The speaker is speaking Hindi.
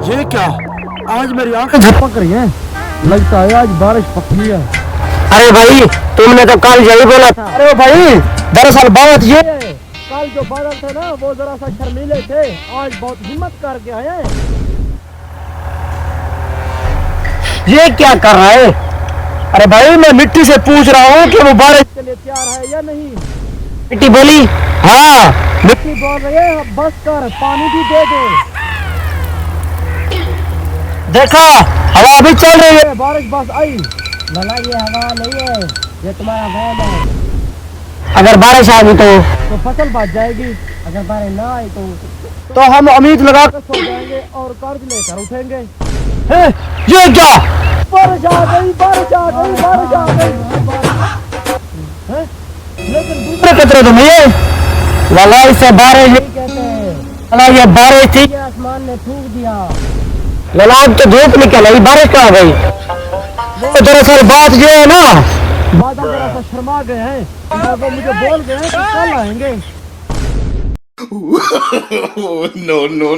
ये क्या, आज मेरी आंखें झपक रही हैं। लगता है आज बारिश पक्की है। अरे भाई तुमने तो कल यही बोला था। अरे भाई दरअसल बात ये है, कल जो बादल थे ना वो जरा सा शर्मीले थे, आज बहुत हिम्मत करके आए हैं। ये क्या कर रहा है? अरे भाई मैं मिट्टी से पूछ रहा हूँ कि वो बारिश के लिए तैयार है या नहीं। मिट्टी बोली हाँ। मिट्टी बोल रही है बस कर, पानी भी दे दे। देखा हवा भी चल रही है। बारिश बस आई। भला ये हवा नहीं है, ये तुम्हारा वहम है। अगर बारिश आ गई तो फसल बच जाएगी, अगर बारिश ना आई तो हम उम्मीद लगा कर सो जाएंगे और कर्ज लेकर उठेंगे। ये क्या? बारिश आ गई, बारिश आ गई, बारिश आ गई। लेकिन दूसरे कितने तुम ये लला इससे बारिश नहीं कहते हैं। लला ये बारिश थी, आसमान ने फूंक दिया। लला अब तो धूप निकल आई, बारिश कहाँ गई? तो दरअसल बात ये है ना, बादल जरा सा शर्मा गए हैं और वो मुझे बोल गए हैं कि कल आएंगे। No, no, no.